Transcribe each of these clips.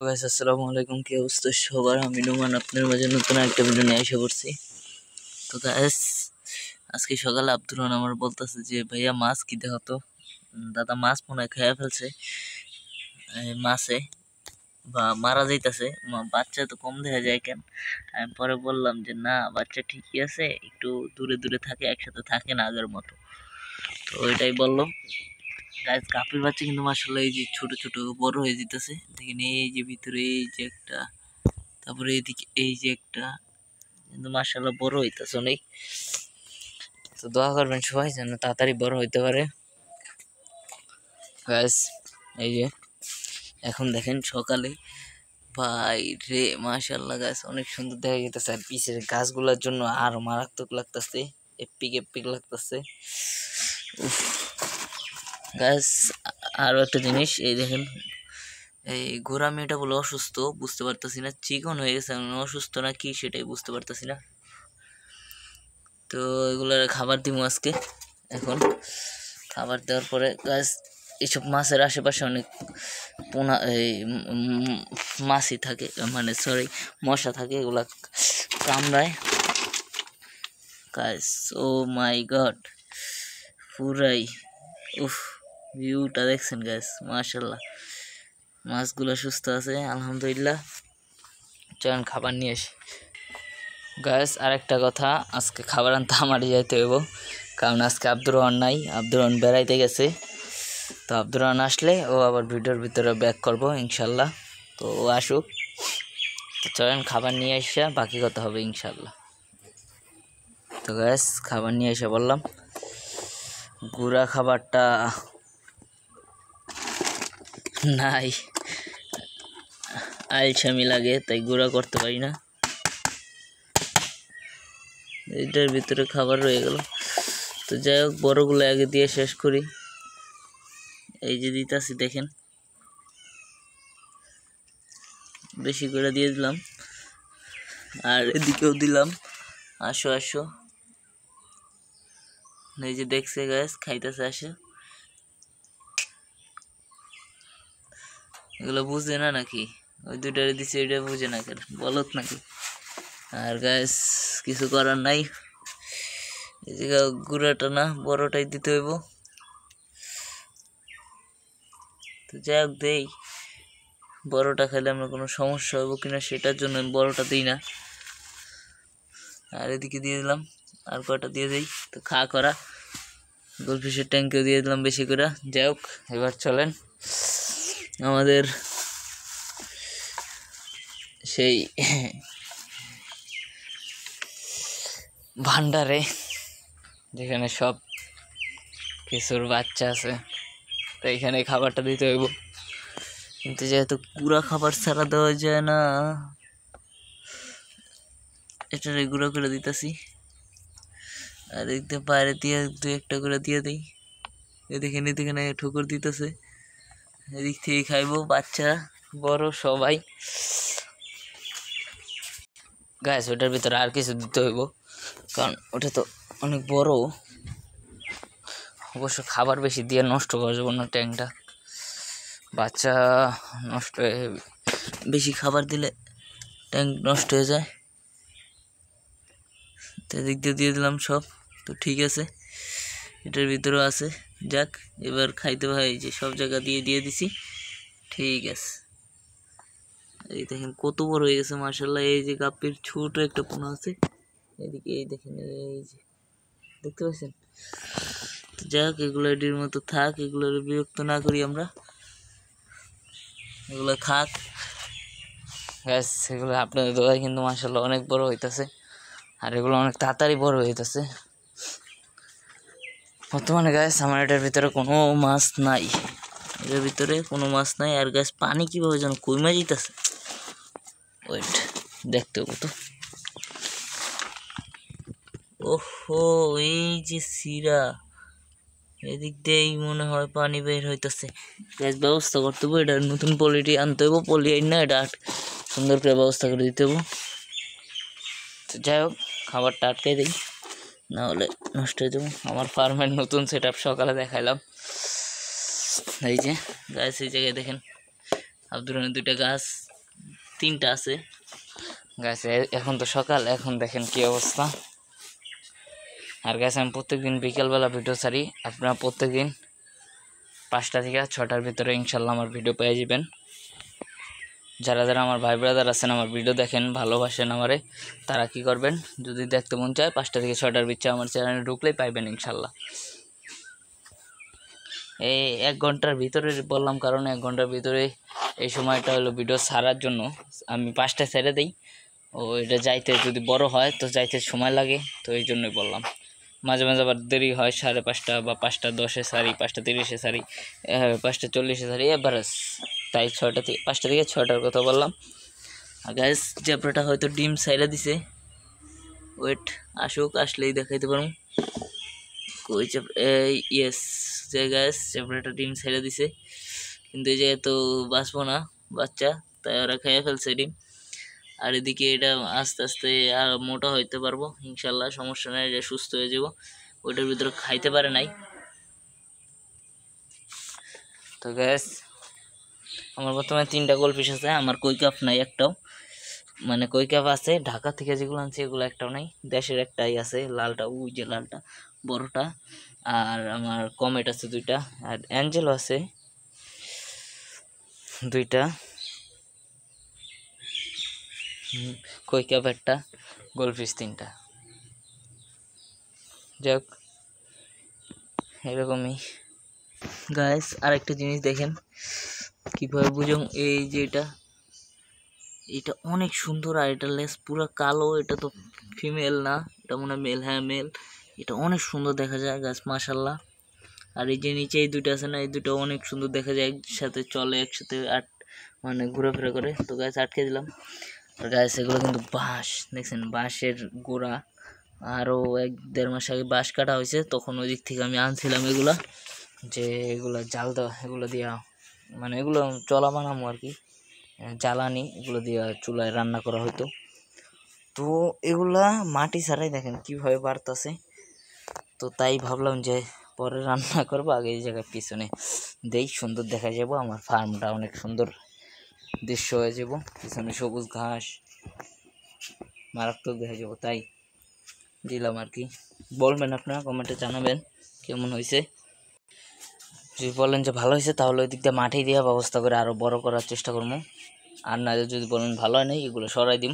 Guys আসসালামু আলাইকুম, কি অবস্থা সবার? আমি নুমান আপনার মাঝে নতুন একটা ভিডিও নিয়ে এসে পড়ছি। তো গাইস আজকে সকালে আব্দুর রহমান আমার বলতেছে যে ভাইয়া মাছ কি দেখো তো। দাদা মাছ মনে হয় খেয়ে ফেলছে। মাছে বা মারা যাইতেছে, বাচ্চা তো কম দেখা যায় কেন। আমি পরে বললাম যে না, বাচ্চা ঠিকই আছে, একটু দূরে দূরে থাকে, একসাথে থাকে না আগের মতো। তো ওইটাই বললো। গাইস কাপের বাচ্চা কিন্তু মাশাআল্লাহ এই যে ছোট ছোট বড় হয়ে যেতেছে দেখেন। এই যে ভিতরে এই যে একটা, তারপরে এদিকে এই যে একটা, কিন্তু মাশাআল্লাহ বড় হইতাছে অনেক। তো দোয়া করবেন সবাই যেন তাড়াতাড়ি বড় হইতে পারে। গাইস এই যে এখন দেখেন সকালে, ভাই রে মাশাআল্লাহ গাইস অনেক সুন্দর দেখা যাইতেছে। আর পিছের গাছগুলোর জন্য আর মারাত্মক লাগতেছে, এপিক এপিক লাগতেছে। গাইস আরো একটা জিনিস এই দেখেন, এই গোরা মেয়েটা বলে অসুস্থ, বুঝতে পারতেছি না চিকন হয়ে গেছে, অসুস্থ না কি সেটাই বুঝতে পারতেছি না। তো এগুলার খাবার দিব আজকে। এখন খাবার দেওয়ার পরে গাছ এইসব মাছের আশেপাশে অনেক পোনা মাছি থাকে, মানে সরি মশা থাকে, এগুলা কামড়ায়। গাইস ও মাই গড, পুরাই উফ, ভিউটা দেখছেন গাইস? মাশাআল্লাহ মাছগুলো সুস্থ আছে আলহামদুলিল্লাহ। চলেন খাবার নিয়ে আসি। গাইস আরেকটা কথা, আজকে খাবার আনতে আমারই যাইতে হইব, কারণ আজকে আব্দুর রহমান নাই, আব্দুর রহমান বেড়াইতে গেছে। তো আব্দুর রহমান আসলে ও আবার ভিডিওর ভিতরে ব্যাক করবো ইনশাল্লাহ। তো ও আসুক, তো চলেন খাবার নিয়ে আসা বাকি কথা হবে ইনশাল্লাহ। তো গাইস খাবার নিয়ে এসে বললাম, গুঁড়া খাবারটা নাই, আলসামি লাগে তাই গুঁড়া করতে পারি না। এটার ভিতরে খাবার রয়ে গেল। তো যাই হোক বড়গুলো আগে দিয়ে শেষ করি। এই যে দিতাছি দেখেন, বেশি করে দিয়ে দিলাম, আর এদিকেও দিলাম। আসো আসো, এই যে দেখছে গাছ খাইতেছে, আসে। এগুলো বুঝে না নাকি? ওই দুইটারে দিচ্ছে, ওইটা বুঝে না কেন, বলত নাকি? আর গাছ কিছু করার নাই, এই যে গুঁড়াটা না বড়টাই দিতে হইব। তো যাই হোক দেই, বড়টা খেলে আমরা কোনো সমস্যা হবো কিনা সেটার জন্য আমি বড়টা দিই না। আর এদিকে দিয়ে দিলাম, আর কয়টা দিয়ে দিই। তো খা করা গোলফিশের ট্যাঙ্কেও দিয়ে দিলাম বেশি করে। যাই হোক এবার চলেন আমাদের সেই ভান্ডারে, যেখানে সব কিছুর বাচ্চা আছে। তো এখানে খাবারটা দিতে হইব, কিন্তু যেহেতু গুঁড়া খাবার ছাড়া দেওয়া যায় না, এটারে গুঁড়ো করে দিতেছি। আর এদিকে বাইরে দিয়ে দু একটা করে দিয়ে দিই। এদিকে ঠুকুর দিতেছে, এদিক থেকে খাইবো বাচ্চা বড় সবাই। গাছ ওটার ভিতরে আর কিছু দিতে হইব, কারণ ওটা তো অনেক বড়। অবশ্য খাবার বেশি দিয়ে নষ্ট করা যাবে না ট্যাঙ্কটা, বাচ্চা নষ্ট হয়ে, বেশি খাবার দিলে ট্যাঙ্ক নষ্ট হয়ে যায়। তো এদিক দিয়ে দিলাম সব। তো ঠিক আছে, এটার ভিতরেও আছে। যাক এবার খাইতে হয়, যে সব জায়গা দিয়ে দিয়ে দিছি, ঠিক আছে। এই দেখেন কত বড় হয়ে গেছে মাশাআল্লাহ। এই যে গাপ্পির ছোট একটা পোনা আছে এদিকে, এই দেখেন, এই যে দেখতে পাচ্ছেন? যাক এগুলো এটির মতো থাক, এগুলো বিরক্ত না করি আমরা, এগুলো খাক। গ্যাস এগুলো আপনাদের দোয়ায় কিন্তু মাশাআল্লাহ অনেক বড় হইতাছে, আর এগুলো অনেক তাড়াতাড়ি বড় হইতাছে। বর্তমানে গ্যাস আমার এটার ভিতরে কোনো মাছ নাই, এটার ভিতরে কোনো মাছ নাই। আর গ্যাস পানি কীভাবে যেন কইমা যেতেছে, ওয়েট দেখতে হবো তো। ওহো, এই যে সিরা, এদিক দিয়েই মনে হয় পানি বের হইতেছে। গ্যাস ব্যবস্থা করতে হবো, এটা নতুন পলিটি আনতে হবো, পলি আইন না এটা সুন্দর করে ব্যবস্থা করে দিতে হবো। তো যাই হোক খাবারটা আটকে দিই, না হলে নষ্ট হয়ে যাবো। আমার ফার্মের নতুন সেট আপ সকালে দেখাইলাম। এই যে গাছ, এই জায়গায় দেখেন আব্দুর রহমানের 2টা গাছ, 3টা আছে গাছে। এখন তো সকাল, এখন দেখেন কি অবস্থা। আর গাছ আমি প্রত্যেকদিন বিকেলবেলা ভিডিও ছাড়ি, আপনারা প্রত্যেকদিন 5টা থেকে 6টার ভিতরে ইনশাল্লাহ আমার ভিডিও পেয়ে যাবেন। যারা যারা আমার ভাই ব্রাদার আছেন, আমার ভিডিও দেখেন, ভালোবাসেন আমারে, তারা কি করবেন, যদি দেখতে মন চায় 5টা থেকে 6টার ভিতরে আমার চ্যানেলে ঢুকলেই পাইবেন ইনশাল্লাহ। এই 1 ঘন্টার ভিতরে বললাম, কারণ 1 ঘন্টার ভিতরে এই সময়টা হলো ভিডিও ছাড়ার জন্য। আমি 5টায় ছেড়ে দিই, ও এটা যাইতে যদি বড় হয় তো যাইতে সময় লাগে, তো এই জন্যই বললাম। মাঝে মাঝে আবার দেরি হয়, 5:30 বা 5:10 সারি, 5:30 সারি, 5:40 সারি, এভারেজ। তাই 5টা থেকে 6টার কথা বললাম। আর গাইস জেব্রাটা হয়তো ডিম সাইরা দিছে, ওয়েট আসুক, আসলেই দেখাইতে পারবো। কই ইয়েস, যে গাইস জেব্রাটা ডিম সাইরা দিছে, কিন্তু এই যে তো বাঁচবো না বাচ্চা, তাই ওরা খেয়ে ফেলছে ডিম। আর এদিকে এটা আস্তে আস্তে আর মোটা হইতে পারবো ইনশাল্লাহ, সমস্যা নেই, যে সুস্থ হয়ে যাব। ওইটার ভিতরে খাইতে পারে নাই। তো গ্যাস আমার বর্তমানে 3টা গোলফিশ আছে, আমার কই কাপ নাই একটাও, মানে কই কাপ আছে ঢাকা থেকে যেগুলো আনছি এগুলো একটাও নাই, দেশের একটাই আছে, লালটা, ওই যে লালটা বড়টা। আর আমার কমেট আছে 2টা, আর অ্যাঞ্জেলও আছে 2টা, কই কাপ একটা, গোলফিশ 3টা। যাক এরকমই গাইস। আরেকটা জিনিস দেখেন কিভাবে বুঝুন, এই যে এটা অনেক সুন্দর, আর এটা লেস পুরো কালো, এটা তো ফিমেল না, এটা মনে হয় মেল, হ্যাঁ মেল। এটা অনেক সুন্দর দেখা যায় গাছ, মাশাল্লাহ। আর এই যে নিচে এই 2টা আছে না, এই 2টা অনেক সুন্দর দেখা যায়, একসাথে চলে, একসাথে মানে ঘোরাফেরা করে। তো গাছ আটকে দিলাম। আর গাছ এগুলো কিন্তু বাঁশ, দেখছেন বাঁশের গোড়া, আরও 1-1.5 মাস আগে বাঁশ কাটা হয়েছে, তখন ওই দিক থেকে আমি আনছিলাম এগুলা, যে এগুলো জাল দেওয়া, এগুলো দিয়া মানে এগুলো চলা বানামো আর কি, জ্বালানি, এগুলো দিয়ে চুলায় রান্না করা হতো। তো এগুলা মাটি ছাড়াই দেখেন কিভাবে বাড়তেছে। তো তাই ভাবলাম যে পরে রান্না করবো, আগে এই জায়গায় পিছনে দেই, সুন্দর দেখা যাব, আমার ফার্মটা অনেক সুন্দর দৃশ্য হয়ে যাব, পিছনে সবুজ ঘাস, মারাত্মক দেখা যাব, তাই দিলাম আর কি। বলবেন আপনারা কমেন্টে, জানাবেন কেমন হয়েছে। যদি বলেন যে ভালো হয়েছে, তাহলে ওই দিক দিয়ে মাটি দেওয়ার ব্যবস্থা করে আরও বড় করার চেষ্টা করবো। আর না যদি বলেন ভালো হয় নাই, এগুলো সরাই দিম,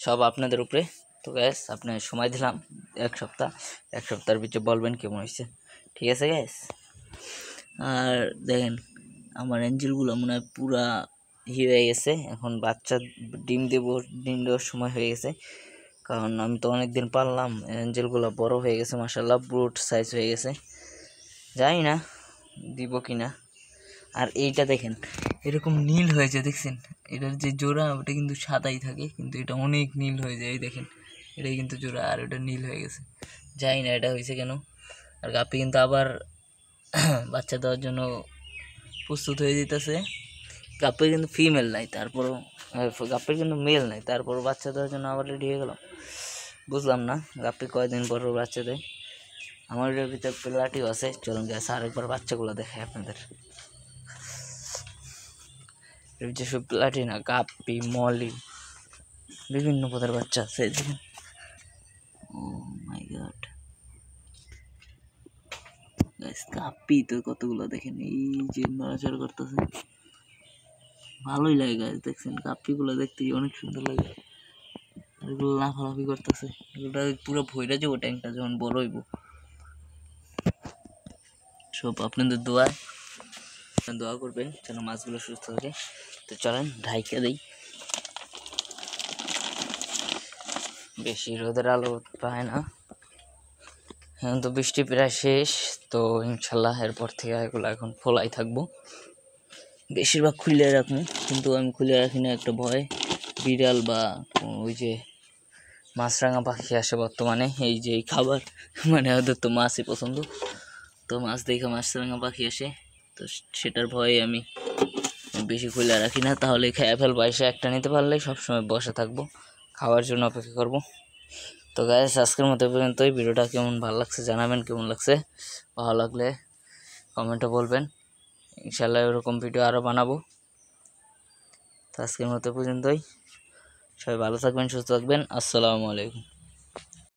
সব আপনাদের উপরে। তো গ্যাস আপনি সময় দিলাম 1 সপ্তাহ, 1 সপ্তাহের ভিতরে বলবেন কেমন হয়েছে, ঠিক আছে গ্যাস। আর দেখেন আমার অ্যাঞ্জেলগুলো মনে হয় পুরা হয়ে গেছে, এখন বাচ্চা ডিম দেওয়ার সময় হয়ে গেছে, কারণ আমি তো অনেক দিন পারলাম, অ্যাঞ্জেলগুলো বড় হয়ে গেছে মাশাআল্লাহ, ব্রুট সাইজ হয়ে গেছে, জানি না দিব কিনা। আর এইটা দেখেন এরকম নীল হয়েছে, দেখছেন এটার যে জোড়া ওটা কিন্তু সাদাই থাকে, কিন্তু এটা অনেক নীল হয়ে যায়, এই দেখেন এটাই কিন্তু জোড়া, আর ওটা নীল হয়ে গেছে, জানি না এটা হয়েছে কেন। আর গাপ্পি কিন্তু আবার বাচ্চা দেওয়ার জন্য প্রস্তুত হয়ে যেতেছে। গাপ্পির কিন্তু ফিমেল নাই, তারপরও গাপ্পির কিন্তু মেল নাই, তারপরও বাচ্চা দেওয়ার জন্য আবার রেডি হয়ে গেলাম। বুঝলাম না গাপ্পি কয়দিন পর বাচ্চা দেয়। আমার এটার ভিতরে প্লাটিও আছে, চলুন গেছে আরেকবার বাচ্চাগুলো দেখাই আপনাদের। যেসব প্লাটিনা, গাপ্পি, মলি, বিভিন্ন পদের বাচ্চা আছে, দেখেন। ও মাই গড গাইস, গাপ্পি তো কতগুলো দেখেন, এই যে নড়াচড়া করতেছে, ভালোই লাগে গাইস, দেখছেন গাপ্পিগুলো দেখতে অনেক সুন্দর লাগে, এগুলো লাফালাফি করতেছে, এগুলো পুরো ভইরা যাবো ট্যাঙ্কটা যখন বড় হইব। সব আপনাদের দোয়া করবেন যেন মাছগুলো সুস্থ থাকে। তো চলেন ঢাইকা দেই, বেশি রোদের আলো পায় না, এখন তো বৃষ্টি প্রায় শেষ, তো ইনশাল্লাহ এরপর থেকে এগুলো এখন খোলাই থাকবো, বেশিরভাগ খুলে রাখবো, কিন্তু আমি খুলে রাখি না, একটা ভয়, বিড়াল বা ওই যে মাছরাঙা পাখি আসে বর্তমানে, এই যে খাবার, মানে ওদের তো মাছই পছন্দ, তো মাছ দেখে মাছরাঙা পাখি আসে, তো সেটার ভয়ে আমি বেশি খুলে রাখি না, তাহলে খেয়ে ফেলবো, এসে একটা নিতে পারলেই সবসময় বসে থাকবো, খাওয়ার জন্য অপেক্ষা করবো। তো গাইস আজকের মতো পর্যন্তই, ভিডিওটা কেমন ভালো লাগছে জানাবেন, কেমন লাগছে, ভালো লাগলে কমেন্টে বলবেন, ইনশাল্লাহ এরকম ভিডিও আরও বানাবো। তো আজকের মতো পর্যন্তই। সবাই ভালো থাকবেন, সুস্থ থাকবেন। আসসালামু আলাইকুম।